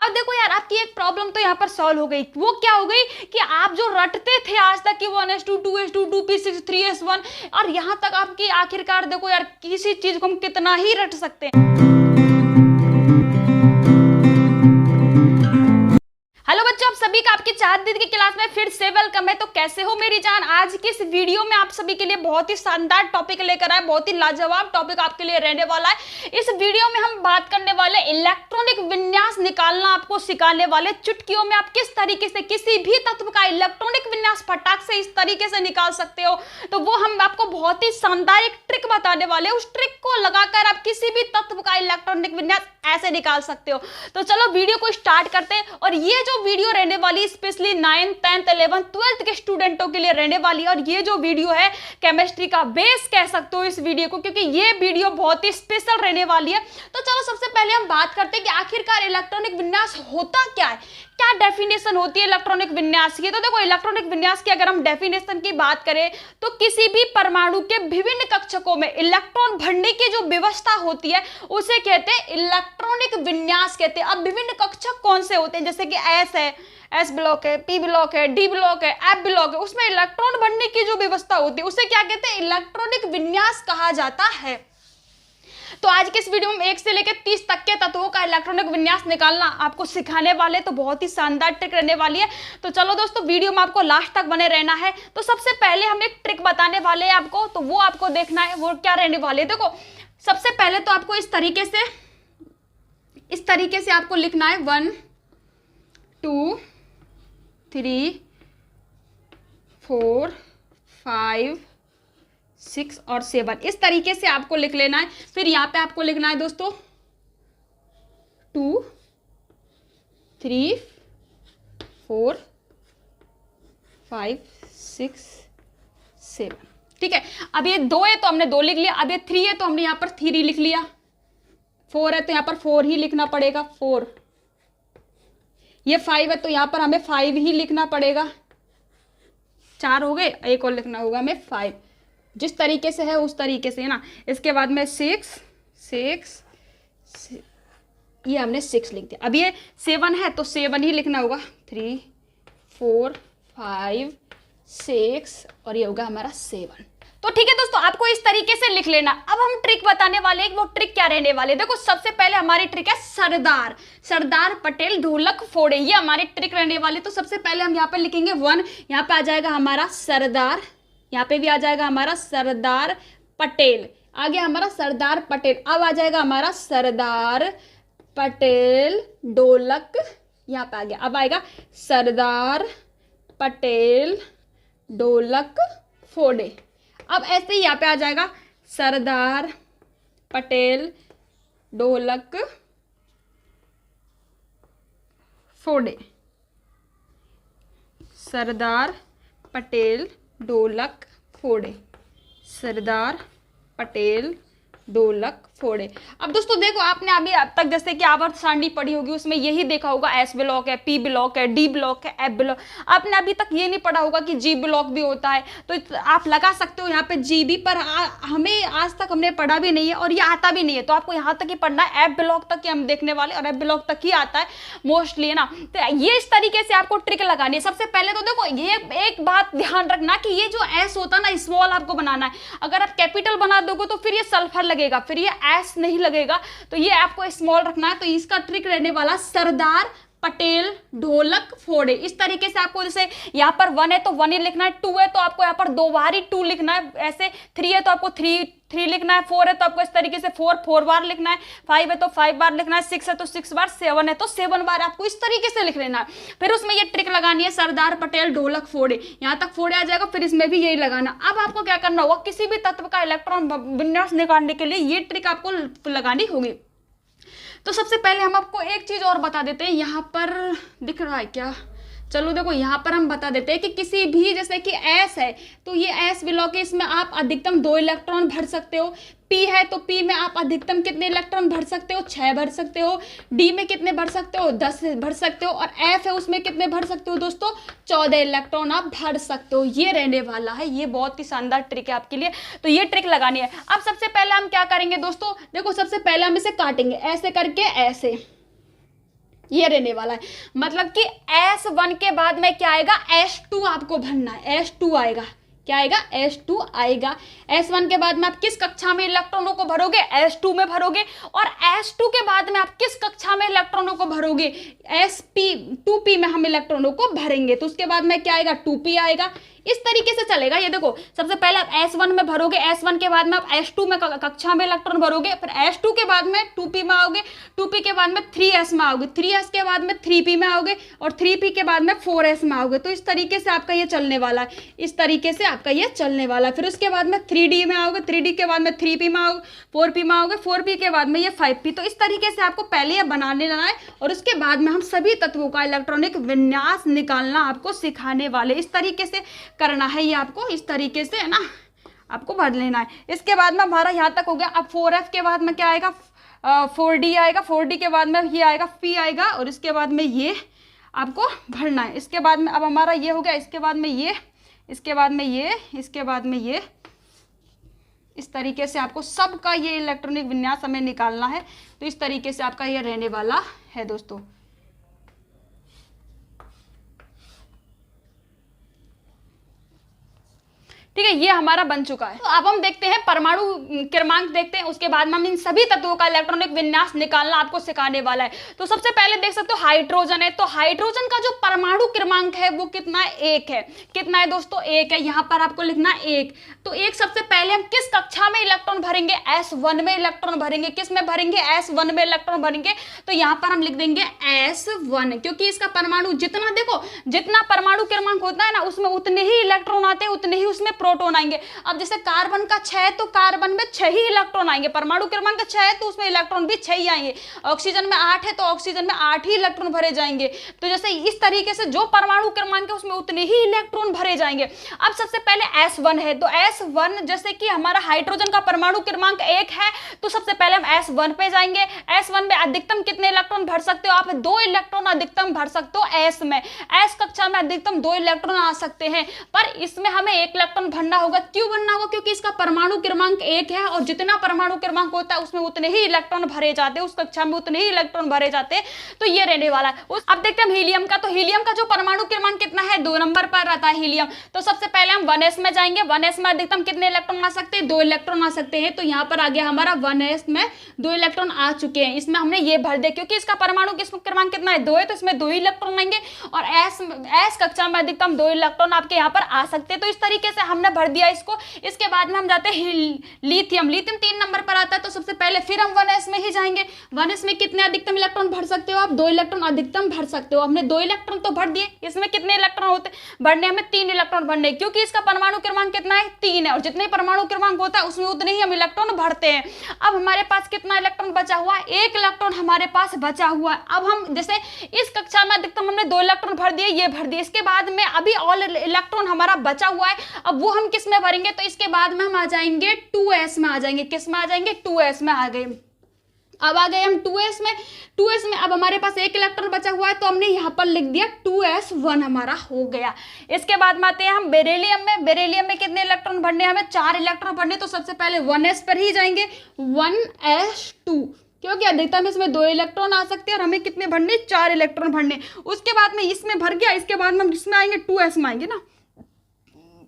अब देखो यार, आपकी एक प्रॉब्लम तो यहाँ पर सॉल्व हो गई। वो क्या हो गई कि आप जो रटते थे आज तक कि 1s2 2s2 2p6 3s1, और यहाँ तक आपकी आखिरकार देखो यार, किसी चीज को हम कितना ही रट सकते हैं। हेलो बच्चों, आप सभी का आपकी चाहत दीदी की क्लास में फिर से वेलकम है। तो कैसे हो मेरी जान? आज की इस वीडियो में आप सभी के लिए बहुत ही शानदार टॉपिक लेकर आए, बहुत ही लाजवाब टॉपिक आपके लिए रहने वाला है। इस वीडियो में हम बात करने वाले इलेक्ट्रॉनिक विन्यास निकालना आपको सिखाने वाले। चुटकियों में आप किस तरीके से किसी भी तत्व का इलेक्ट्रॉनिक विन्यास फटाक से इस तरीके से निकाल सकते हो, तो वो हम आपको बहुत ही शानदार एक ट्रिक बताने वाले। उस ट्रिक को लगाकर आप किसी भी तत्व का इलेक्ट्रॉनिक विन्यास ऐसे निकाल सकते हो। तो चलो वीडियो को स्टार्ट करते हैं। और ये जो वीडियो रहने वाली specially 9th 10th 11th 12th के स्टूडेंटों के लिए रहने वाली है। और ये जो वीडियो है केमिस्ट्री का बेस कह सकते हो इस वीडियो को, क्योंकि ये वीडियो बहुत ही स्पेशल रहने वाली है। तो चलो सबसे पहले हम बात करते हैं कि आखिरकार इलेक्ट्रॉनिक विन्यास होता क्या है, क्या डेफिनेशन होती है इलेक्ट्रॉनिक विन्यास की। तो देखो, इलेक्ट्रॉनिक विन्यास की अगर हम डेफिनेशन की बात करें तो किसी भी परमाणु के विभिन्न कक्षकों में इलेक्ट्रॉन भरने की जो व्यवस्था होती है उसे कहते हैं इलेक्ट्रॉनिक विन्यास कहते हैं। अब विभिन्न कक्षक कौन से होते हैं, जैसे कि एस है, एस ब्लॉक है, पी ब्लॉक है, डी ब्लॉक है, एफ ब्लॉक है, उसमें इलेक्ट्रॉन भरने की जो व्यवस्था होती है उसे क्या कहते हैं, इलेक्ट्रॉनिक विन्यास कहा जाता है। तो आज के इस वीडियो में 1 से लेकर 30 तक के तत्वों का इलेक्ट्रॉनिक विन्यास निकालना आपको सिखाने वाले, तो बहुत ही शानदार ट्रिक रहने वाली है। तो चलो दोस्तों, वीडियो में आपको लास्ट तक बने रहना है। तो सबसे पहले हम एक ट्रिक बताने वाले हैं आपको, तो वो आपको देखना है वो क्या रहने वाले। देखो, सबसे पहले तो आपको इस तरीके से आपको लिखना है 1 2 3 4 5 6 और 7, इस तरीके से आपको लिख लेना है। फिर यहाँ पे आपको लिखना है दोस्तों 2 3 4 5 6 7, ठीक है। अब ये 2 है तो हमने 2 लिख लिया। अब ये 3 है तो हमने यहाँ पर 3 लिख लिया। 4 है तो यहाँ पर 4 ही लिखना पड़ेगा, 4। ये 5 है तो यहाँ पर हमें 5 ही लिखना पड़ेगा। 4 हो गए, एक और लिखना होगा हमें 5, जिस तरीके से है उस तरीके से, है ना। इसके बाद में 6 ये हमने 6 लिख दिया। अब ये 7 है तो 7 ही लिखना होगा, 3 4 5 6 और ये होगा हमारा 7। तो ठीक है दोस्तों, आपको इस तरीके से लिख लेना। अब हम ट्रिक बताने वाले हैं, वो ट्रिक क्या रहने वाले। देखो, सबसे पहले हमारी ट्रिक है सरदार पटेल ढोलक फोड़े, ये हमारी ट्रिक रहने वाली। तो सबसे पहले हम यहाँ पे लिखेंगे 1, यहाँ पे आ जाएगा हमारा सरदार, यहाँ पे भी आ जाएगा हमारा सरदार पटेल, आ गया हमारा सरदार पटेल। अब आ जाएगा हमारा सरदार पटेल ढोलक, यहाँ पे आ गया। अब आएगा सरदार पटेल ढोलक फोड़े। अब ऐसे ही यहाँ पे आ जाएगा सरदार पटेल ढोलक फोड़े, सरदार पटेल ढोलक फोड़े, सरदार पटेल ढोलक फोड़े। अब दोस्तों देखो, आपने अभी अब तक जैसे कि आवर्त सारणी पढ़ी होगी, उसमें यही देखा होगा एस ब्लॉक है, पी ब्लॉक है, डी ब्लॉक है, एफ ब्लॉक। आपने अभी तक ये नहीं पढ़ा होगा कि जी ब्लॉक भी होता है। तो आप लगा सकते हो यहाँ पे जी भी, पर हमें आज तक हमने पढ़ा भी नहीं है और ये आता भी नहीं है। तो आपको यहाँ तक ही पढ़ना है, एफ ब्लॉक तक ही हम देखने वाले, और एफ ब्लॉक तक ही आता है मोस्टली, है ना। तो ये इस तरीके से आपको ट्रिक लगानी है। सबसे पहले तो देखो, ये एक बात ध्यान रखना कि ये जो एस होता है ना, स्मॉल आपको बनाना है। अगर आप कैपिटल बना दोगे तो फिर ये सल्फर लगेगा, फिर ये एस नहीं लगेगा। तो ये आपको स्मॉल रखना है। तो इसका ट्रिक रहने वाला सरदार पटेल ढोलक फोड़े, इस तरीके से आपको, जैसे यहाँ पर 1 है तो 1 ही लिखना है, 2 है तो आपको यहाँ पर 2 बार ही 2 लिखना है, ऐसे 3 है तो आपको 3 लिखना है, 4 है तो आपको इस तरीके से 4 बार लिखना है, 5 है तो 5 बार लिखना है, 6 है तो 6 बार, 7 है तो 7 बार आपको इस तरीके से लिख लेना है। फिर उसमें ये ट्रिक लगानी है, सरदार पटेल ढोलक फोड़े, यहाँ तक फोड़े आ जाएगा, फिर इसमें भी यही लगाना। अब आपको क्या करना होगा, किसी भी तत्व का इलेक्ट्रॉन विन्यास निकालने के लिए ये ट्रिक आपको लगानी होगी। तो सबसे पहले हम आपको एक चीज और बता देते हैं, यहाँ पर दिख रहा है क्या, चलो देखो यहाँ पर हम बता देते हैं कि किसी भी, जैसे कि एस है तो ये एस ब्लॉक है, इसमें आप अधिकतम 2 इलेक्ट्रॉन भर सकते हो। पी है तो पी में आप अधिकतम कितने इलेक्ट्रॉन भर सकते हो, 6 भर सकते हो। डी में कितने भर सकते हो, 10 भर सकते हो। और एफ है, उसमें कितने भर सकते हो दोस्तों, 14 इलेक्ट्रॉन आप भर सकते हो। ये रहने वाला है, ये बहुत ही शानदार ट्रिक है आपके लिए। तो ये ट्रिक लगानी है। अब सबसे पहले हम क्या करेंगे दोस्तों, देखो सबसे पहले हम इसे काटेंगे ऐसे करके, ऐसे ये रहने वाला है। मतलब कि S1 के बाद में क्या आएगा, S2 आपको भरना है, S2 आएगा, क्या आएगा, S2 आएगा। S1 के बाद में आप किस कक्षा में इलेक्ट्रॉनों को भरोगे, S2 में भरोगे, और S2 के बाद में आप किस कक्षा में इलेक्ट्रॉनों को भरोगे, SP 2p में हम इलेक्ट्रॉनों को भरेंगे। तो उसके बाद में क्या आएगा, 2p आएगा। इस तरीके से चलेगा। ये देखो, सबसे पहले आप S1 में भरोगे, S1 के बाद में आप S2 में कक्षा में इलेक्ट्रॉन भरोगे, फिर S2 के बाद में 2p में आओगे, 2p के बाद में 3s में आओगे, 3s के बाद में 3p में आओगे, और 3p के बाद में 4s में आओगे। तो इस तरीके से आपका ये चलने वाला है, इस तरीके से आपका ये चलने वाला है। फिर उसके बाद में 3d में आओगे, 3d के बाद में 3p में आओगे, 4p में आओगे, 4p के बाद में ये 5p। तो इस तरीके से आपको पहले ये बनाने लाना है, और उसके बाद में हम सभी तत्वों का इलेक्ट्रॉनिक विन्यास निकालना आपको सिखाने वाले। इस तरीके से करना है ये आपको, इस तरीके से है ना, आपको भर लेना है। इसके बाद में हमारा यहाँ तक हो गया। अब 4f के बाद में क्या आएगा, 4d आएगा, 4d के बाद में ये आएगा, p आएगा, और इसके बाद में ये आपको भरना है। इसके बाद में अब हमारा ये हो गया, इसके बाद में ये, इसके बाद में ये, इसके बाद में ये, इस तरीके से आपको सबका ये इलेक्ट्रॉनिक विन्यास हमें निकालना है। तो इस तरीके से आपका ये रहने वाला है दोस्तों। ठीक है, ये हमारा बन चुका है। तो अब हम देखते हैं परमाणु क्रमांक देखते हैं, उसके बाद में हम इन सभी तत्वों का इलेक्ट्रॉनिक विन्यास निकालना आपको सिखाने वाला है। तो सबसे पहले देख सकते हो हाइड्रोजन है, तो हाइड्रोजन का जो परमाणु क्रमांक है वो कितना है, 1 है। कितना है दोस्तों, 1 है। यहाँ पर आपको लिखना है 1। तो 1 सबसे पहले हम किस कक्षा में इलेक्ट्रॉन भरेंगे, S1 में इलेक्ट्रॉन भरेंगे। किस में भरेंगे, S1 में इलेक्ट्रॉन भरेंगे। तो यहाँ पर हम लिख देंगे S1, क्योंकि इसका परमाणु जितना, देखो जितना परमाणु क्रमांक होता है ना, उसमें उतने ही इलेक्ट्रॉन आते हैं, उतने ही उसमें प्रोटॉन आएंगे। अब जैसे कार्बन का 6 है, तो कार्बन में 6 ही इलेक्ट्रॉन आएंगे। परमाणु क्रमांक 6 है, तो उसमें इलेक्ट्रॉन भी 6 ही आएंगे। ऑक्सीजन में 8 है, तो ऑक्सीजन में 8 ही इलेक्ट्रॉन भरे जाएंगे। तो जैसे इस तरीके से जो परमाणु क्रमांक है उसमें उतने ही इलेक्ट्रॉन भरे जाएंगे। अब सबसे पहले S1 है, तो S1 जैसे कि हमारा हाइड्रोजन का परमाणु क्रमांक 1 है, तो सबसे पहले हम S1 पे जाएंगे। S1 में अधिकतम कितने इलेक्ट्रॉन भर सकते हो आप, 2 इलेक्ट्रॉन अधिकतम भर सकते हो S में। S कक्षा में अधिकतम 2 इलेक्ट्रॉन आ सकते हैं, पर इसमें हमें 1 इलेक्ट्रॉन भरना होगा। क्यों भरना होगा, क्योंकि इसका परमाणु क्रमांक 1 है, और जितना परमाणु क्रमांक होता है उसमें उतने ही इलेक्ट्रॉन भरे जाते हैं, उस कक्षा में उतने ही इलेक्ट्रॉन भरे जाते हैं। तो ये रहने वाला है। अब देखते हैं हम हीलियम का। तो हीलियम का जो परमाणु क्रमांक कितना है, 2 नंबर पर रहता है हीलियम। तो सबसे पहले हम 1s में जाएंगे। 1s में अधिकतम कितने इलेक्ट्रॉन आ सकते हैं, 2 इलेक्ट्रॉन आ सकते हैं। तो यहाँ पर आ गया हमारा 1s में 2 इलेक्ट्रॉन आ चुके हैं। इसमें हमने ये भर दिया, क्योंकि इसका परमाणु क्रमांक कितना है, 2 है, तो इसमें 2 इलेक्ट्रॉन आएंगे, और S कक्षा में अधिकतम 2 इलेक्ट्रॉन आपके यहाँ पर आ सकते हैं। तो इस तरीके से हमने भर दिया इसको। इसके बाद में हम जाते हैं लिथियम। लिथियम 3 नंबर पर आता है। तो सबसे पहले फिर हम 1s में ही जाएंगे। 1s में कितने अधिकतम इलेक्ट्रॉन भर सकते हो आप, 2 इलेक्ट्रॉन अधिकतम भर सकते हो। हमने 2 इलेक्ट्रॉन तो भर दिए। इसमें कितने इलेक्ट्रॉन होते भरने, हमें 3 इलेक्ट्रॉन भरने, क्योंकि इसका परमाणु क्रमांक कितना है, 3 है, और जितने परमाणु क्रमांक होता है उसमें उतने ही हम इलेक्ट्रॉन भरते हैं। अब हमारे पास कितना इलेक्ट्रॉन बचा हुआ है, 1 इलेक्ट्रॉन हमारे पास बचा हुआ है। अब हम जैसे इस कक्षा में अधिकतम हमने 2 इलेक्ट्रॉन भर दिए, ये भर दिए। इसके बाद में अभी ऑल इलेक्ट्रॉन हमारा बचा हुआ है, अब वो हम किस में भरेंगे, तो इसके बाद में हम आ जाएंगे 2s में आ जाएंगे। किस में आ जाएंगे, 2s में आ गए। अब आ गए हम 2s में। 2s में अब हमारे पास 1 इलेक्ट्रॉन बचा हुआ है, तो हमने यहाँ पर लिख दिया 2s1 हमारा हो गया। इसके बाद में आते हैं हम बेरिलियम में। बेरिलियम में कितने इलेक्ट्रॉन भरने, हमें 4 इलेक्ट्रॉन भरने। तो सबसे पहले 1s पर ही जाएंगे, 1s2, क्योंकि अधिकतम इसमें 2 इलेक्ट्रॉन आ सकते हैं, और हमें कितने भरने, 4 इलेक्ट्रॉन भरने। उसके बाद में इसमें भर गया। इसके बाद में हम इसमें आएंगे 2s में आएंगे ना,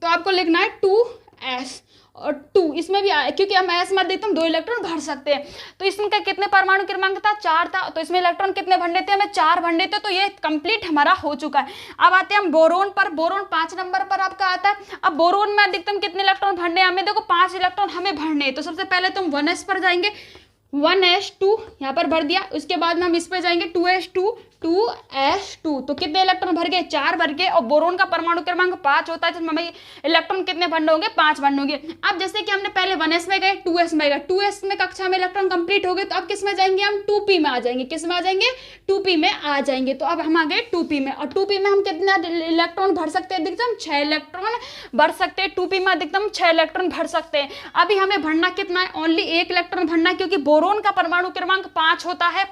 तो आपको लिखना है 2s और 2 इसमें भी आए, क्योंकि हम s में अधिकतम 2 इलेक्ट्रॉन भर सकते हैं। तो इसमें का कितने परमाणु क्रमांक था, 4 था। तो इसमें इलेक्ट्रॉन कितने भरने थे, हमें 4 भरने थे। तो ये कंप्लीट हमारा हो चुका है। अब आते हैं हम बोरोन पर। बोरोन 5 नंबर पर आपका आता है। अब बोरोन में अधिकतम कितने इलेक्ट्रॉन भरने, हमें देखो 5 इलेक्ट्रॉन हमें भरने। तो सबसे पहले तो हम 1s पर जाएंगे, 1s2 यहाँ पर भर दिया। उसके बाद में हम इस पर जाएंगे 2s2, 2s2, तो कितने इलेक्ट्रॉन भर गए, 4 भर गए। और बोरोन का परमाणु क्रमांक 5 होता है, तो हमें इलेक्ट्रॉन कितने भरने होंगे, 5 भरने होंगे। अब जैसे कि हमने पहले 1s में गए, 2s में गए, 2s में कक्षा में इलेक्ट्रॉन कंप्लीट हो गए, तो अब किस में जाएंगे, हम 2p में आ जाएंगे। किस में आ जाएंगे, 2p में आ जाएंगे। तो अब हम आ गए 2p में, और 2p में हम कितना इलेक्ट्रॉन भर सकते हैं, अधिकतम 6 इलेक्ट्रॉन भर सकते हैं। 2p में अधिकतम 6 इलेक्ट्रॉन भर सकते हैं। अभी हमें भरना कितना है, ओनली 1 इलेक्ट्रॉन भरना, क्योंकि बोरोन का परमाणु क्रमांक 5 होता है,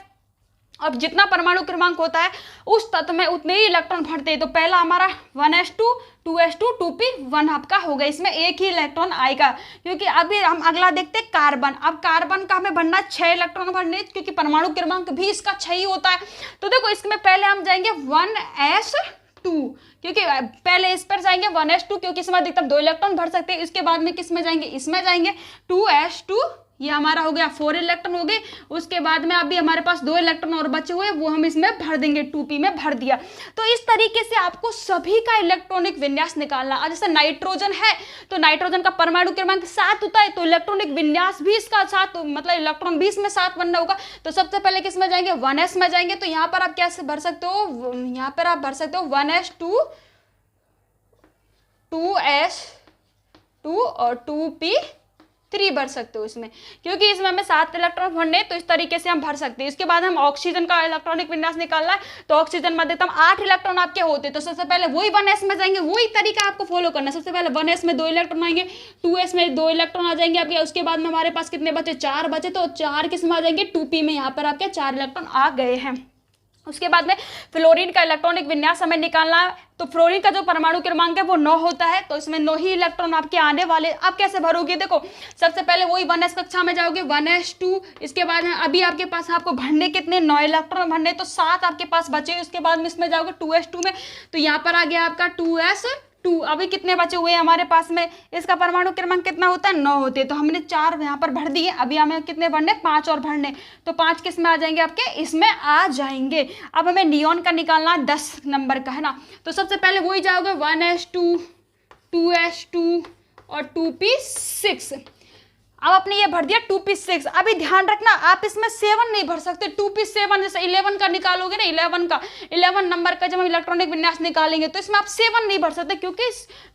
अब जितना परमाणु क्रमांक होता है उस तत्व में उतने ही इलेक्ट्रॉन भरते हैं। तो पहला हमारा 1s2 2s2 2p1 आपका होगा, इसमें एक ही इलेक्ट्रॉन आएगा। क्योंकि अभी हम अगला देखते हैं कार्बन। अब कार्बन का हमें भरना 6 इलेक्ट्रॉन भरने, क्योंकि परमाणु क्रमांक भी इसका 6 ही होता है। तो देखो इसमें पहले हम जाएंगे 1s2, क्योंकि पहले इस पर जाएंगे 1s2, क्योंकि इसमें अधिकतम 2 इलेक्ट्रॉन भर सकते हैं। इसके बाद में किस में जाएंगे, इसमें जाएंगे 2s2, ये हमारा हो गया 4 इलेक्ट्रॉन हो गए। उसके बाद में अभी हमारे पास 2 इलेक्ट्रॉन और बचे हुए, वो हम इसमें भर देंगे, 2p में भर दिया। तो इस तरीके से आपको सभी का इलेक्ट्रॉनिक विन्यास निकालना। और जैसे नाइट्रोजन है तो नाइट्रोजन का परमाणु क्रमांक 7 होता है, तो इलेक्ट्रॉनिक विन्यास भी इसका 7, मतलब इलेक्ट्रॉन भी इसमें 7 बनना होगा। तो सबसे पहले किस में जाएंगे, 1s में जाएंगे। तो यहाँ पर आप कैसे भर सकते हो, यहाँ पर आप भर सकते हो 1s2 2s2 और 2p3 भर सकते हो इसमें, क्योंकि इसमें हमें 7 इलेक्ट्रॉन भरने, तो इस तरीके से हम भर सकते हैं। इसके बाद हम ऑक्सीजन का इलेक्ट्रॉनिक विन्यास निकालना है। तो ऑक्सीजन में अधिकतम 8 इलेक्ट्रॉन आपके होते, तो सबसे पहले वही 1s में जाएंगे, वही तरीका आपको फॉलो करना है। सबसे पहले 1s में 2 इलेक्ट्रॉन आएंगे, 2s में 2 इलेक्ट्रॉन आ जाएंगे आपके। उसके बाद में हमारे पास कितने बचे, 4 बचे, तो 4 किस में आ जाएंगे, 2p में। यहाँ पर आपके 4 इलेक्ट्रॉन आ गए हैं। उसके बाद में फ्लोरीन का इलेक्ट्रॉनिक विन्यास हमें निकालना है। तो फ्लोरीन का जो परमाणु क्रमांक है वो 9 होता है, तो इसमें 9 ही इलेक्ट्रॉन आपके आने वाले। आप कैसे भरोगे, देखो सबसे पहले वही 1s कक्षा में जाओगे, 1s2। इसके बाद में अभी आपके पास आपको भरने कितने, 9 इलेक्ट्रॉन भरने, तो 7 आपके पास बचे। उसके बाद में इसमें जाओगे 2s2 में, तो यहाँ पर आ गया आपका 2s2। अभी कितने बचे हुए हमारे पास में, इसका परमाणु क्रमांक कितना होता है, 9 होते हैं। तो हमने 4 यहाँ पर भर दिए, अभी हमें कितने भरने, 5 और भरने। तो 5 किस में आ जाएंगे आपके, इसमें आ जाएंगे। अब हमें नियॉन का निकालना 10 नंबर का है ना। तो सबसे पहले वही जाओगे 1s2 2s2 और 2p6। अब आपने ये भर दिया 2p6। अभी ध्यान रखना आप इसमें 7 नहीं भर सकते, 2p7 जैसे 11 का निकालोगे ना, 11 नंबर का जब हम इलेक्ट्रॉनिक विन्यास निकालेंगे तो इसमें आप 7 नहीं भर सकते, क्योंकि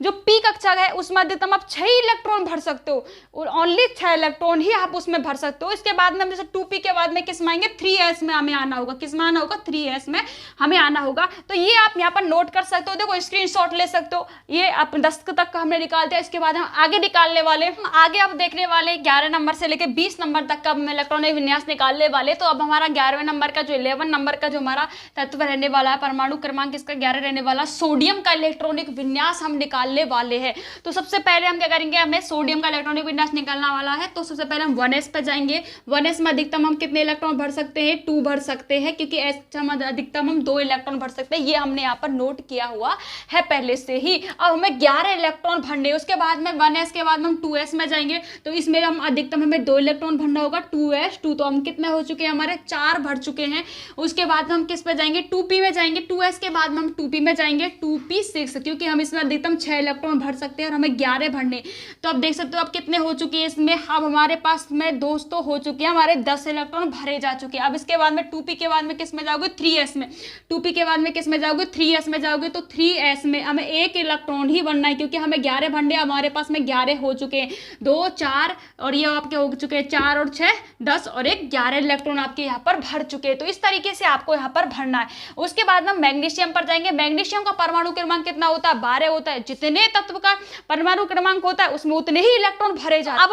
जो p कक्षा है उसमें अधिकतम आप 6 इलेक्ट्रॉन भर सकते हो, और ओनली 6 इलेक्ट्रॉन ही आप उसमें भर सकते हो। इसके बाद में हम जैसे 2p के बाद में किस में आएंगे, 3s में हमें आना होगा। किस में आना होगा, 3s में हमें आना होगा। तो ये आप यहाँ पर नोट कर सकते हो, देखो स्क्रीनशॉट ले सकते हो। ये आप 10 तक हमने निकाल दिया। इसके बाद हम आगे निकालने वाले, आगे आप देखने वाले 11 नंबर से लेके 20 नंबर तक का हम इलेक्ट्रॉनिक विन्यास निकालने वाले। तो अब हमारा 11वें नंबर का जो 11 नंबर का जो हमारा तत्व रहने वाला है, परमाणु क्रमांक इसका 11 रहने वाला, सोडियम का इलेक्ट्रॉनिक विन्यास हम निकालने वाले हैं। तो सबसे पहले हम क्या करेंगे, हमें सोडियम का इलेक्ट्रॉनिक विन्यास निकालना वाला है। तो सबसे पहले हम 1s पे जाएंगे। 1s में अधिकतम हम कितने इलेक्ट्रॉन भर सकते हैं, 2 भर सकते हैं, क्योंकि अधिकतम हम 2 इलेक्ट्रॉन भर सकते हैं। ये हमने यहाँ पर नोट किया हुआ है पहले से ही। अब हमें 11 इलेक्ट्रॉन भरने। उसके बाद में 1s के बाद हम 2s में जाएंगे, तो इसमें हम अधिकतम हमें 2 इलेक्ट्रॉन भरना होगा, 2s2। तो हम कितने हो चुके हैं, हमारे 4 भर चुके हैं। उसके बाद हम किस पे जाएंगे, 2p में जाएंगे। 2s के बाद हम 2p में जाएंगे, 2p6, क्योंकि हम इसमें अधिकतम 6 इलेक्ट्रॉन भर सकते हैं और हमें 11 भरने। तो आप देख सकते हो अब कितने हो चुके हैं इसमें। अब हमारे पास में दोस्तों हो चुके हैं, हमारे 10 इलेक्ट्रॉन भरे जा चुके हैं। अब इसके बाद में 2p के बाद में किस में जाओगे, 3s में। 2p के बाद में किस में जाओगे, 3s में जाओगे। तो 3s में हमें 1 इलेक्ट्रॉन ही भरना है, क्योंकि हमें 11 भरने, हमारे पास में 11 हो चुके हैं। 2 4 और ये आपके हो चुके हैं 4 और 6 10 और 1 11 इलेक्ट्रॉन आपके यहाँ पर भर चुके हैं। तो इस तरीके से आपको यहाँ पर भरना है। उसके बाद हम मैग्नीशियम पर जाएंगे। मैग्नीशियम का परमाणु क्रमांक कितना होता है, 12 होता है। जितने तत्व का परमाणु क्रमांक होता है उसमें उतने ही इलेक्ट्रॉन भरे जाते हैं। अब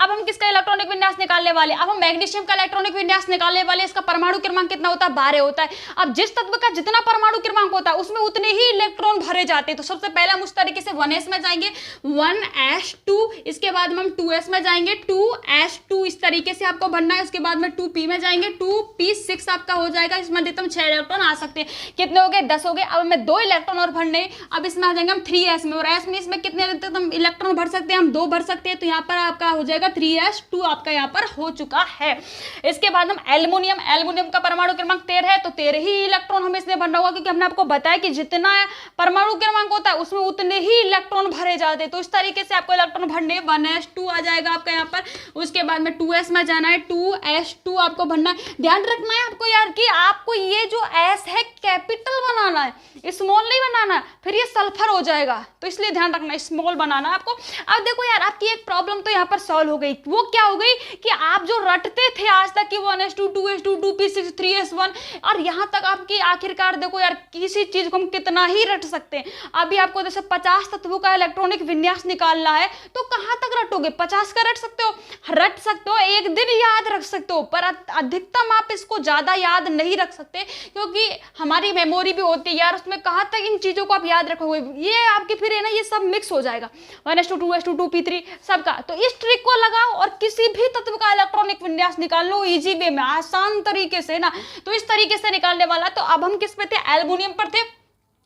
हम किसका इलेक्ट्रॉनिक विन्यास निकालने वाले, अब हम मैग्नीशियम का इलेक्ट्रॉनिक विन्यास निकालने वाले। इसका परमाणु क्रमांक कितना होता है, 12 होता है। अब जिस तत्व का जितना परमाणु क्रमांक होता है उसमें उतने ही इलेक्ट्रॉन भरे जाते हैं। तो सबसे पहले हम उस तरीके से 1s में जाएंगे, 1s2। इसके बाद हम 2s में जाएंगे, 2s2। इस तरीके से आपको भरना है। उसके बाद में 2p में जाएंगे, 2p6 आपका हो जाएगा। इसमें अधिकतम 6 इलेक्ट्रॉन आ सकते हैं। कितने हो गए, 10 हो गए। अब हमें 2 इलेक्ट्रॉन और भरने। अब इसमें आ जाएंगे हम 3s में, और s में इसमें कितने अधिकतम इलेक्ट्रॉन भर सकते हैं, हम 2 भर सकते हैं। तो यहाँ पर आपका हो जाएगा 3s2 आपका यहाँ पर हो चुका है। इसके बाद हम एल्युमिनियम का परमाणु क्रमांक 13 है, तो 13 ही इलेक्ट्रॉन हमें इसमें भरना होगा, क्योंकि हमने आपको बताया कि जितना परमाणु क्रमांक होता है उसमें उतने ही इलेक्ट्रॉन भरे जाते हैं। तो इस तरीके से आपको इलेक्ट्रॉन भरने, 1s2 आ जाएगा आपका यहाँ पर। उसके बाद में 2s में जाना है, 2s2 आपको भरना है। ध्यान रखना है आपको यार कि आपको ये जो s है कैपिटल बनाना है, स्मॉल नहीं बनाना है, फिर ये सल्फर हो जाएगा। तो इसलिए ध्यान रखना, स्मॉल बनाना है आपको। अब देखो यार, आपकी एक प्रॉब्लम तो यहाँ पर सॉल्व हो गई। वो क्या हो गई कि आप जो रटते थे आज तक कि 1s2 2s2 2p6 3s1, और यहाँ तक आपकी आखिरकार देखो यार, किसी चीज को हम कितना ही रट सकते हैं। अभी आपको जैसे 50 तत्वों का इलेक्ट्रॉनिक विन्यास निकालना है, तो कहाँ तक रटोगे, 50 का रट सकते हो, रट सकते हो, एक दिन याद रख सकते हो, पर अधिकतम आप इसको ज़्यादा याद नहीं रख सकते, क्योंकि हमारी मेमोरी भी होती है यार, उसमें कहाँ तक इन चीज़ों को आप याद रखोगे, ये आपकी फिर है ना ये सब मिक्स हो जाएगा 1s2 2s2 2p3 सबका। तो इस ट्रिक को लगाओ और किसी भी तत्व का इलेक्ट्रॉनिक विन्यास निकाल लो इजी वे में, आसान तरीके से ना। तो इस तरीके से निकालने वाला। तो अब हम किस पे थे, एल्युमिनियम पर थे।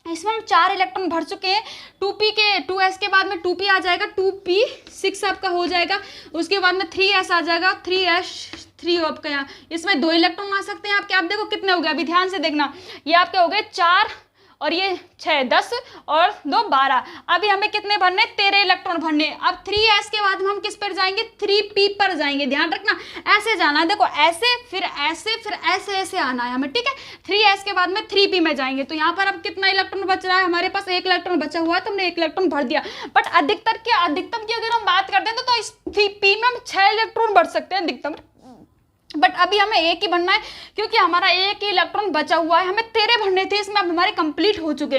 इसमें हम 4 इलेक्ट्रॉन भर चुके हैं। 2p के 2s के बाद में 2p आ जाएगा, 2p6 आपका हो जाएगा। उसके बाद में 3s आ जाएगा, 3s3 आपका यहाँ। इसमें 2 इलेक्ट्रॉन आ सकते हैं आपके। आप देखो कितने हो गए, अभी ध्यान से देखना, ये आपके हो गए 4 और ये 6 10 और 2 12। अभी हमें कितने भरने, 13 इलेक्ट्रॉन भरने। अब 3s के बाद हम किस पर जाएंगे, 3p पर जाएंगे। ध्यान रखना ऐसे जाना है, देखो ऐसे फिर ऐसे फिर ऐसे ऐसे आना है हमें, ठीक है। 3s के बाद में 3p में जाएंगे। तो यहाँ पर अब कितना इलेक्ट्रॉन बच रहा है हमारे पास, 1 इलेक्ट्रॉन बचा हुआ है, तो हमने 1 इलेक्ट्रॉन भर दिया। बट अधिकतम की अगर हम बात करते हैं तो इस p में हम 6 इलेक्ट्रॉन भर सकते हैं अधिकतम। बट अभी हमें एक ही भरना है, क्योंकि हमारा एक ही इलेक्ट्रॉन बचा हुआ है। हमें 13 भरने थे, इसमें अब हमारे कंप्लीट हो चुके।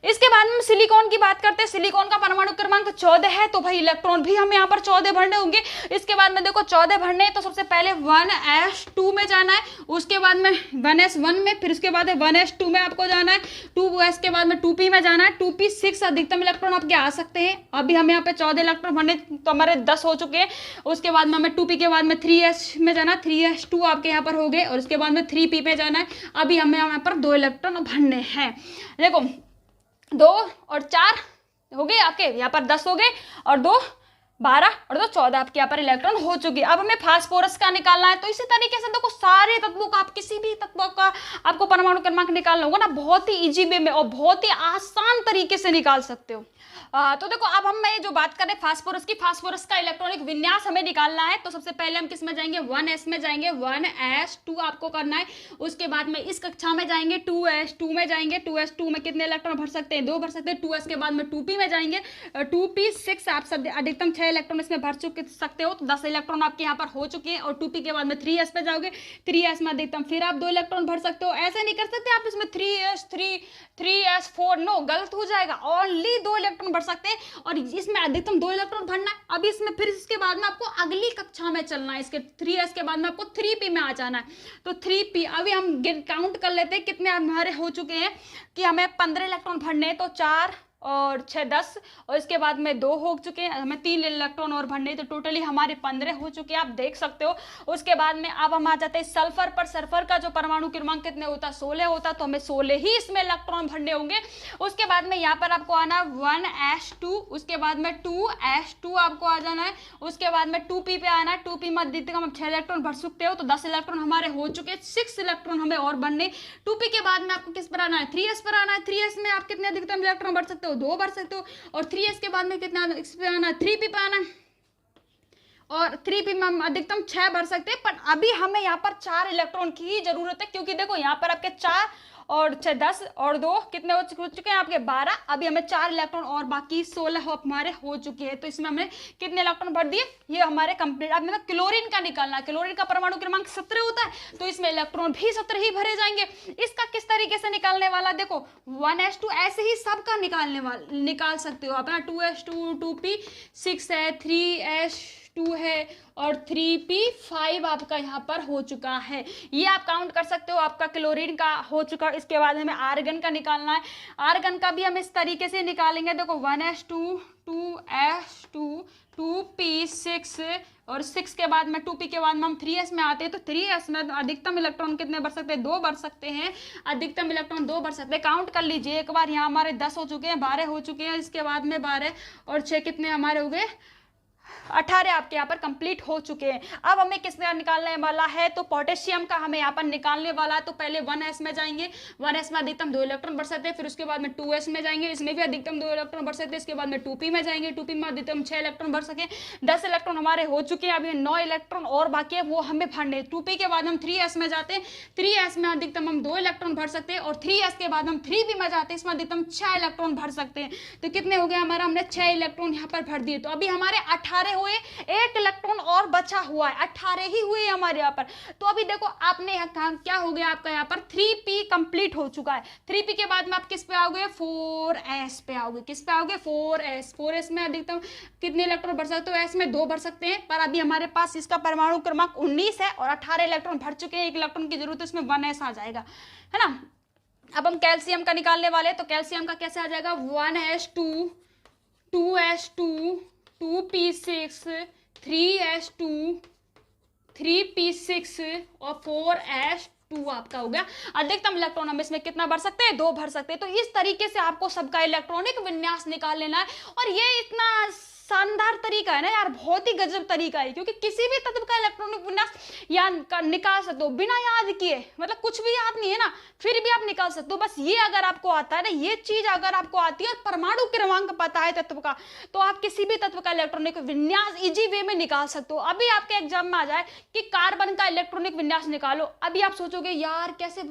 इसके बाद में सिलिकॉन की बात करते हैं। सिलिकॉन का परमाणु क्रमांक 14 है, तो भाई इलेक्ट्रॉन भी हमें यहाँ पर 14 भरने होंगे। इसके बाद में देखो 14 भरने, तो सबसे पहले 1s2 में जाना है, उसके बाद में 1s1 में, फिर उसके बाद 1s2 में आपको जाना है, 2s के बाद में 2p में जाना है, 2p6 अधिकतम इलेक्ट्रॉन आपके आ सकते हैं। अभी हमें यहाँ पे 14 इलेक्ट्रॉन भरने, तो हमारे 10 हो चुके हैं। उसके बाद में हमें 2p के बाद में 3s में जाना, 3s2 आपके यहाँ पर हो गए, और उसके बाद में 3p पे जाना है। अभी हमें यहाँ पर 2 इलेक्ट्रॉन भरने हैं। देखो 2 और 4 हो गए आपके यहाँ पर 10 हो गए, और 2 12 और 2 14 आपके यहाँ पर इलेक्ट्रॉन हो चुके। अब हमें फास्फोरस का निकालना है। तो इसी तरीके से देखो सारे तत्वों का, आप किसी भी तत्व का आपको परमाणु क्रमांक निकालना होगा ना, बहुत ही इजी वे में और बहुत ही आसान तरीके से निकाल सकते हो। तो देखो अब हम मैं जो बात कर रहे फास्फोरस की, फास्फोरस का इलेक्ट्रॉनिक विन्यास हमें निकालना है। तो सबसे पहले हम किस में जाएंगे, 1s में जाएंगे, 1s2 आपको करना है। उसके बाद में इस कक्षा में जाएंगे, 2s2 में जाएंगे। 2s2 में कितने इलेक्ट्रॉन भर सकते हैं, 2 भर सकते हैं। 2s के बाद में 2p में जाएंगे, 2p6 आप सब अधिकतम 6 इलेक्ट्रॉन इसमें भर सकते हो, तो 10 इलेक्ट्रॉन आपके यहाँ पर हो चुके हैं। और 2p के बाद में 3s पे जाओगे, 3s में अधिकतम फिर आप 2 इलेक्ट्रॉन भर सकते हो। ऐसे नहीं कर सकते आप इसमें 3s4, नो, गलत हो जाएगा। ओनली 2 इलेक्ट्रॉन भर सकते हैं, और इसमें अधिकतम 2 इलेक्ट्रॉन भरना है। अभी इसमें फिर इसके बाद में आपको अगली कक्षा में चलना है। इसके 3s के बाद में आपको 3p में आ जाना है। तो 3p अभी हम काउंट कर लेते हैं कितने हमारे हो चुके हैं, कि हमें 15 इलेक्ट्रॉन भरने हैं। तो 4 और 6 10, और इसके बाद में 2 हो चुके हैं, हमें 3 इलेक्ट्रॉन और भरने, तो टोटली हमारे 15 हो चुके हैं, आप देख सकते हो। उसके बाद में अब हम आ जाते हैं सल्फर पर। सल्फर का जो परमाणु क्रमांक कितने होता है, 16 होता, तो हमें 16 ही इसमें इलेक्ट्रॉन भरने होंगे। उसके बाद में यहाँ पर आपको आना 1s2, उसके बाद में 2s2 आपको आ जाना है। उसके बाद में 2p पे आना है। 2p में अधिकतम हम 6 इलेक्ट्रॉन भर सकते हो, तो 10 इलेक्ट्रॉन हमारे हो चुके हैं। 6 इलेक्ट्रॉन हमें और भरने। 2p के बाद में आपको किस पर आना है, 3s पर आना है। 3s में आप कितने अधिकतम इलेक्ट्रॉन भर सकते हो, 2 भर सकते हो। और 3s के बाद में कितना इस पे आना है, 3p पे आना है, और 3p में हम अधिकतम 6 भर सकते हैं। पर अभी हमें यहाँ पर 4 इलेक्ट्रॉन की ही जरूरत है, क्योंकि देखो यहाँ पर आपके 4 और 6 10 और 2 कितने हो चुके हैं आपके 12। अभी हमें 4 इलेक्ट्रॉन और बाकी 16 हमारे हो चुके हैं। तो इसमें हमने कितने इलेक्ट्रॉन भर दिए, ये हमारे कंप्लीट। अब हमें क्लोरीन का निकालना है। क्लोरीन का परमाणु क्रमांक 17 होता है, तो इसमें इलेक्ट्रॉन भी 17 ही भरे जाएंगे। इसका किस तरीके से निकालने वाला, देखो 1s2 ऐसे ही सबका निकाल सकते हो अपना। 2s2 2p6 है, 3s2 है, और 3p5 आपका यहाँ पर हो चुका है। ये आप काउंट कर सकते हो, आपका क्लोरीन का हो चुका। इसके बाद हमें आर्गन का निकालना है। आर्गन का भी हम इस तरीके से निकालेंगे। देखो 1s2 2s2 2p6, और 6 के बाद में 2p के बाद में हम 3s में आते हैं। तो 3s में अधिकतम इलेक्ट्रॉन कितने भर सकते हैं, 2 भर सकते हैं। अधिकतम इलेक्ट्रॉन 2 भर सकते हैं। काउंट कर लीजिए एक बार, यहाँ हमारे 10 हो चुके हैं, 12 हो चुके हैं। इसके बाद में 12 और 6 कितने हमारे हो गए, 18 आपके यहाँ पर कंप्लीट हो चुके हैं। अब हमें किसका निकालने वाला है, तो पोटेशियम का हमें यहाँ पर निकालने वाला है। तो पहले 1s में जाएंगे। 1s में अधिकतम 2 इलेक्ट्रॉन भर सकते हैं। फिर उसके बाद में 2s में जाएंगे, इसमें भी अधिकतम 2 इलेक्ट्रॉन भर सकते हैं। इसके बाद में 2p में जाएंगे। 2p में अधिकतम 6 इलेक्ट्रॉन भर सके। 10 इलेक्ट्रॉन हमारे हो चुके हैं। अभी 9 इलेक्ट्रॉन और बाकी है, वो हमें भरने। 2p के बाद हम 3s में जाते हैं। 3s में अधिकतम हम 2 इलेक्ट्रॉन भर सकते हैं, और 3s के बाद हम 3p में जाते हैं। इसमें अधिकतम 6 इलेक्ट्रॉन भर सकते हैं। तो कितने हो गए हमारा, हमने 6 इलेक्ट्रॉन यहाँ पर भर दिए। तो अभी हमारे 18 हुए, एक इलेक्ट्रॉन और बचा हुआ है, 18 ही हुए हमारे यहाँ पर। तो अभी देखो आपने क्या हो गया आपका यहाँ पर 3p कंप्लीट हो चुका है। 3p के बाद में आप किस पे आओगे, 4s पे आओगे। किस पे आओगे, 4s में अधिकतम कितने इलेक्ट्रॉन भर सकते हो, s में 2 भर सकते हैं, पर अभी हमारे पास इसका परमाणु क्रमांक 19 है और 18 इलेक्ट्रॉन भर चुके हैं, 1 इलेक्ट्रॉन की जरूरत है, इसमें 1s आ जाएगा, है ना। अब हम कैल्शियम का निकालने वाले हैं, तो कैल्शियम का कैसे आ जाएगा, 1s2 2s2 2p6 3s2 3p6 और 4s2 आपका हो गया। अधिकतम इलेक्ट्रॉन हम इसमें कितना भर सकते हैं, 2 भर सकते हैं। तो इस तरीके से आपको सबका इलेक्ट्रॉनिक विन्यास निकाल लेना है। और ये इतना शानदार तरीका है ना यार, बहुत ही गजब तरीका है, क्योंकि किसी भी तत्व का इलेक्ट्रॉनिक विन्यास याद निकाल सकते हो बिना याद किए, मतलब कुछ भी याद नहीं है ना, फिर भी आप निकाल सकते हो। बस ये अगर आपको आता है ना, ये चीज अगर आपको आती है और परमाणु क्रमांक पता है तत्व का, तो आप किसी भी तत्व का इलेक्ट्रॉनिक विन्यास इजी वे में निकाल सकते हो। अभी आपके एग्जाम में आ जाए कि कार्बन का इलेक्ट्रॉनिक विन्यास निकालो, अभी आप सोचोगे यार कैसे,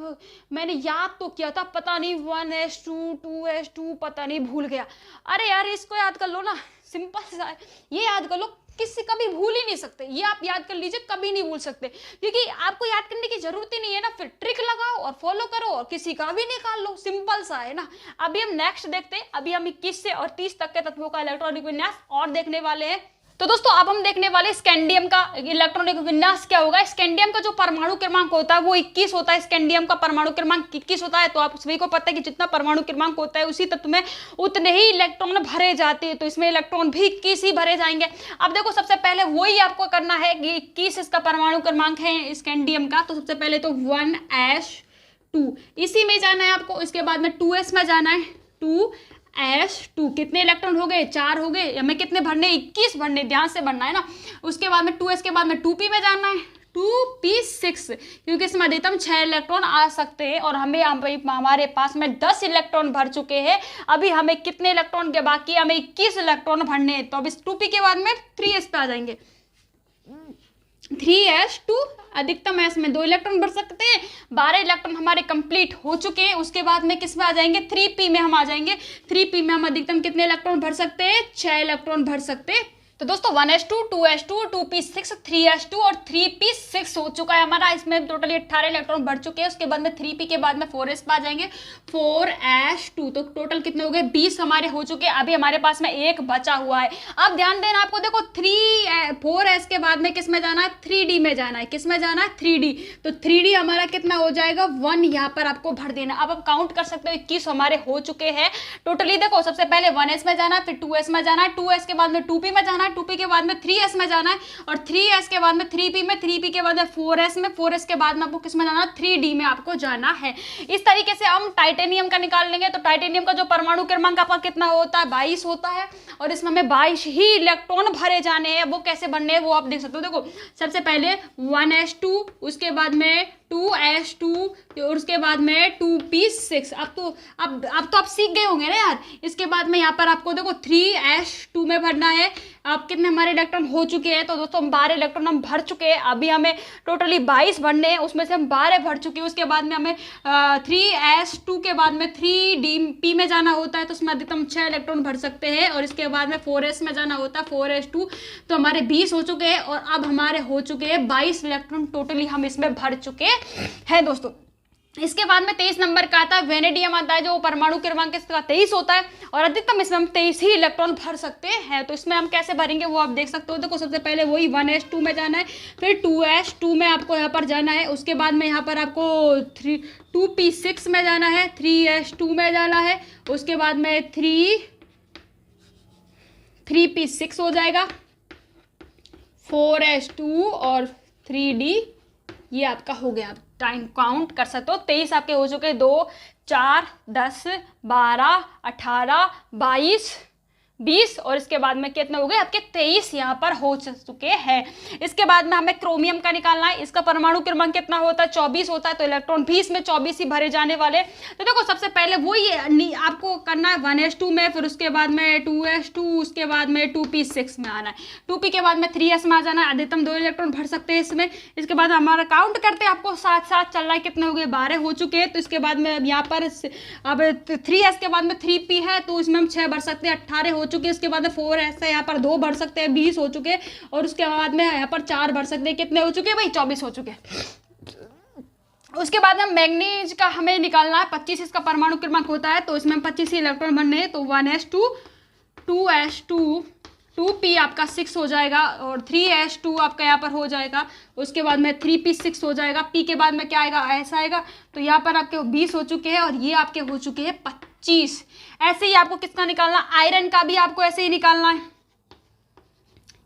मैंने याद तो किया था, पता नहीं 1s2 2s2 पता नहीं भूल गया। अरे यार इसको याद कर लो ना, सिंपल सा है, ये याद कर लो, किसी कभी भूल ही नहीं सकते, ये आप याद कर लीजिए, कभी नहीं भूल सकते, क्योंकि आपको याद करने की जरूरत ही नहीं है ना। फिर ट्रिक लगाओ और फॉलो करो और किसी का भी निकाल लो, सिंपल सा है ना। अभी हम नेक्स्ट देखते हैं, अभी हम 21 से और 30 तक के तत्वों का इलेक्ट्रॉनिक विन्यास और देखने वाले हैं। तो दोस्तों अब हम देखने वाले स्कैंडियम का इलेक्ट्रॉनिक विन्यास क्या होगा। स्कैंडियम का जो परमाणु क्रमांक होता है वो 21 होता है, स्कैंडियम का परमाणु क्रमांक 21 होता है। तो आप सभी को पता है कि जितना परमाणु क्रमांक होता है उसी तत्व में उतने ही इलेक्ट्रॉन भरे जाते हैं, तो इसमें इलेक्ट्रॉन भी 21 ही भरे जाएंगे। अब देखो सबसे पहले वही आपको करना है कि 21 इसका परमाणु क्रमांक है स्कैंडियम का, तो सबसे पहले तो 1s2 इसी में जाना है आपको। इसके बाद में 2s में जाना है, 2s2 कितने इलेक्ट्रॉन हो गए, 4 हो गए, हमें कितने भरने, 21 भरने, ध्यान से भरना है ना। उसके बाद में 2s के बाद में 2p में जाना है, 2p6 क्योंकि इसमें अधिकतम 6 इलेक्ट्रॉन आ सकते हैं और हमारे पास में 10 इलेक्ट्रॉन भर चुके हैं। अभी हमें कितने इलेक्ट्रॉन के बाकी, हमें 21 इलेक्ट्रॉन भरने हैं। तो अब इस 2p के बाद में 3s पे आ जाएंगे, 3s2 अधिकतम s में 2 इलेक्ट्रॉन भर सकते हैं, 12 इलेक्ट्रॉन हमारे कंप्लीट हो चुके हैं। उसके बाद में किस में आ जाएंगे, 3p में हम आ जाएंगे। 3p में हम अधिकतम कितने इलेक्ट्रॉन भर सकते हैं, 6 इलेक्ट्रॉन भर सकते हैं। तो दोस्तों 1s2 2s2 2p6 3s2 और 3p6 हो चुका है हमारा, इसमें टोटली 18 इलेक्ट्रॉन भर चुके हैं। उसके बाद में 3p के बाद में 4s पे आ जाएंगे, 4s2 तो टोटल कितने हो गए, 20 हमारे हो चुके हैं। अभी हमारे पास में एक बचा हुआ है। अब ध्यान देना आपको, देखो 4s के बाद में किस में जाना है, 3d में जाना है। किस में जाना है, 3d। तो 3d हमारा कितना हो जाएगा, 1 यहाँ पर आपको भर देना। अब आप काउंट कर सकते हो, 21 हमारे हो चुके हैं टोटली। देखो सबसे पहले 1s में जाना है, फिर 2s में जाना है, 2s के बाद में 2p में जाना है, 2p के बाद में 3s में जाना है और 3s के बाद में 3p में, 3p के बाद में 4s में, 4s के बाद में आपको किस में जाना है, 3d में आपको जाना है। इस तरीके से हम टाइटेनियम का निकाल लेंगे। तो टाइटेनियम का जो परमाणु क्रमांक आपका कितना होता है, 22 होता है और इसमें हमें 22 ही इलेक्ट्रॉन भरे जाने हैं। वो कैसे बनने हैं वो आप देख सकते हो। देखो सबसे पहले 1s2, उसके बाद में 2s2 और उसके बाद में 2p6। अब तो आप सीख गए होंगे ना यार। इसके बाद में यहाँ पर आपको देखो 3s2 में भरना है। अब कितने हमारे इलेक्ट्रॉन हो चुके हैं, तो दोस्तों 12 इलेक्ट्रॉन हम भर चुके हैं। अभी हमें टोटली 22 भरने हैं, उसमें से हम 12 भर चुके हैं। उसके बाद में हमें 3s2 के बाद में 3p में जाना होता है, तो उसमें अधिकतम 6 इलेक्ट्रॉन भर सकते हैं। और इसके बाद में 4s में जाना होता है, 4s2 तो हमारे 20 हो चुके हैं और अब हमारे हो चुके हैं 22 इलेक्ट्रॉन टोटली हम इसमें भर चुके हैं दोस्तों। इसके बाद में 23 नंबर का आता है वेनेडियम आता है, जो परमाणु क्रमांक इसका 23 होता है और अधिकतम इसमें हम 23 ही इलेक्ट्रॉन भर सकते हैं। तो इसमें हम कैसे भरेंगे वो आप देख सकते हो। देखो सबसे पहले वही 1s2 में जाना है, फिर 2s2 में आपको यहाँ पर जाना है। उसके बाद में यहाँ पर आपको 2p6 में जाना है, 3s2 में जाना है। उसके बाद में 3p6 हो जाएगा, 4s2 और 3d ये आपका हो गया। टाइम काउंट कर सकते हो, 23 आपके हो चुके, 2 4 10 12 18 22 20 और इसके बाद में कितने हो गए आपके 23 यहाँ पर हो चुके हैं। इसके बाद में हमें क्रोमियम का निकालना है। इसका परमाणु क्रमांक कितना होता है, 24 होता है, तो इलेक्ट्रॉन भी इसमें 24 ही भरे जाने वाले। तो देखो सबसे पहले वो ये आपको करना है 1s2 में, फिर उसके बाद में 2s2, उसके बाद में 2p6 में आना है, 2p के बाद में 3s में आ जाना है। अधिकतम 2 इलेक्ट्रॉन भर सकते हैं इसमें। इसके बाद हमारा काउंट करते हैं, आपको साथ साथ चल रहा है, कितने हो गए 12 हो चुके हैं। तो इसके बाद में अब यहाँ पर अब 3s के बाद में 3p है, तो इसमें हम 6 भर सकते हैं, 18 हो चुके हैं। उसके बाद में 4s है, यहाँ पर 2 भर सकते हैं, 20 हो चुके हैं। और उसके बाद में यहाँ पर 4 भर सकते हैं, कितने हो चुके हैं भाई, 24 हो चुके हैं। उसके बाद में मैग्नीज का हमें निकालना है, 25 इसका परमाणु क्रमांक होता है, तो इसमें 25 ही इलेक्ट्रॉन बनने हैं। तो 1s2 2s2 2p आपका 6 हो जाएगा और 3s2 आपका यहाँ पर हो जाएगा। उसके बाद में 3p6 हो जाएगा। p के बाद में क्या आएगा, ऐसा आएगा। तो यहाँ पर आपके 20 हो चुके हैं और ये आपके हो चुके हैं 25। ऐसे ही आपको किसका निकालना, आयरन का भी आपको ऐसे ही निकालना है,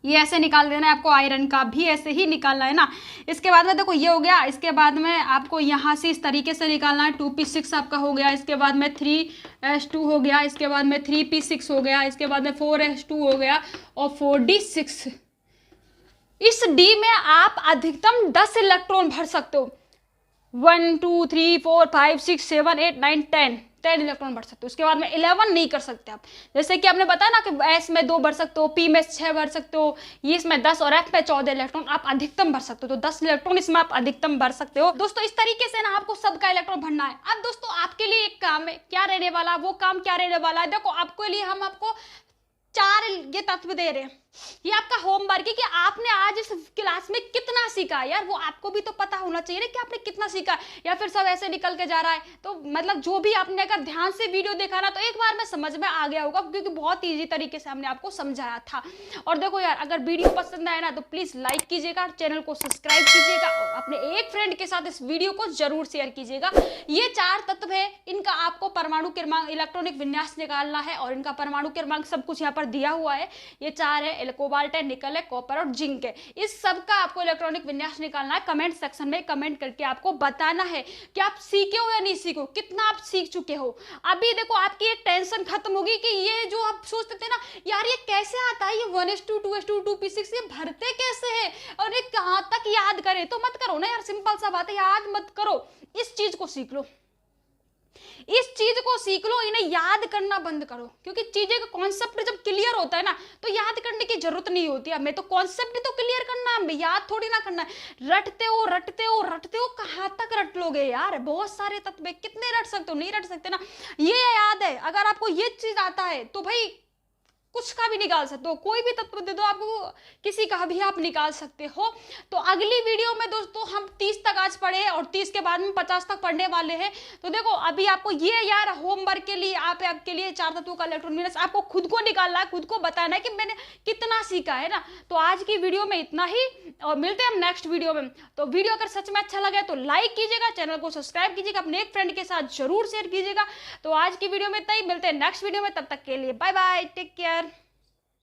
ये ऐसे निकाल देना है आपको, आयरन का भी ऐसे ही निकालना है ना। इसके बाद में देखो ये हो गया। इसके बाद में आपको यहाँ से इस तरीके से निकालना है, 2p6 आपका हो गया। इसके बाद में 3s2 हो गया। इसके बाद में 3p6 हो गया। इसके बाद में 4s2 हो गया और 4d6। इस d में आप अधिकतम 10 इलेक्ट्रॉन भर सकते हो। 1 2 3 4 5 6 7 8 9 10 इलेक्ट्रॉन भर सकते हो। उसके बाद में 11 नहीं कर सकते आप। जैसे कि आपने बताया ना कि एस में 2 भर सकते हो, पी में 6 भर सकते हो, ये इसमें 10 और एफ में 14 इलेक्ट्रॉन आप अधिकतम भर सकते हो। तो 10 इलेक्ट्रॉन इसमें आप अधिकतम भर सकते हो। दोस्तों इस तरीके से ना आपको सबका इलेक्ट्रॉन भरना है। अब दोस्तों आपके लिए एक काम है, क्या रहने वाला, वो काम क्या रहने वाला है, देखो आपके लिए हम आपको 4 ये तत्व दे रहे हैं। ये आपका होमवर्क है कि आपने आज इस क्लास में कितना सीखा है। यार वो आपको भी तो पता होना चाहिए ना कि आपने कितना सीखा है, या फिर सब ऐसे निकल के जा रहा है। तो मतलब जो भी आपने अगर ध्यान से वीडियो देखा ना, तो एक बार में समझ में आ गया होगा, क्योंकि बहुत ईजी तरीके से हमने आपको समझाया था। और देखो यार, अगर वीडियो पसंद आए ना तो प्लीज लाइक कीजिएगा, चैनल को सब्सक्राइब कीजिएगा और अपने एक फ्रेंड के साथ इस वीडियो को जरूर शेयर कीजिएगा। ये 4 तत्व है, इनका आपको परमाणु क्रमांक, इलेक्ट्रॉनिक विन्यास निकालना है और इनका परमाणु क्रमांक सब कुछ यहाँ पर दिया हुआ है। ये 4 है, कोबाल्ट है, निकल है, कॉपर और जिंक है। इस सब का आपको इलेक्ट्रॉनिक विन्यास निकालना है। कमेंट सेक्शन में कमेंट करके आपको बताना है कि आप सीखे हो या नहीं सीखे हो, कितना आप सीख चुके हो। अभी देखो आपकी एक टेंशन खत्म होगी कि ये जो आप सोचते थे ना, यार ये कैसे आता है, ये 1s2 2s2 2p6 ये भरते कैसे है और ये कहां तक याद करे, तो मत करो ना यार, सिंपल सा बात है, याद मत करो। इस चीज को सीख लो, इस चीज को सीख लो, इन्हें याद करना बंद करो। क्योंकि चीजें का कॉन्सेप्ट जब क्लियर होता है ना, तो याद करने की जरूरत नहीं होती। हमें तो कॉन्सेप्ट ही तो क्लियर करना है, हमें याद थोड़ी ना करना है। रटते हो रटते हो रटते हो, कहां तक रट लोगे यार, बहुत सारे तत्व कितने रट सकते हो, नहीं रट सकते ना। ये याद है, अगर आपको ये चीज आता है तो भाई कुछ का भी निकाल सकते हो, कोई भी तत्व दे दो आपको, किसी का भी आप निकाल सकते हो। तो अगली वीडियो में दोस्तों हम 30 तक आज पढ़े और 30 के बाद में 50 तक पढ़ने वाले हैं। तो देखो अभी आपको ये यार होमवर्क के लिए, आपके लिए 4 तत्वों का इलेक्ट्रॉन विन्यास आपको खुद को निकालना है, खुद को बताना है कि मैंने कितना सीखा है ना। तो आज की वीडियो में इतना ही और मिलते हैं हम नेक्स्ट वीडियो में। तो वीडियो अगर सच में अच्छा लगा तो लाइक कीजिएगा, चैनल को सब्सक्राइब कीजिएगा, अपने एक फ्रेंड के साथ जरूर शेयर कीजिएगा। तो आज की वीडियो में इतना ही, मिलते हैं नेक्स्ट वीडियो में, तब तक के लिए बाय बाय, टेक केयर।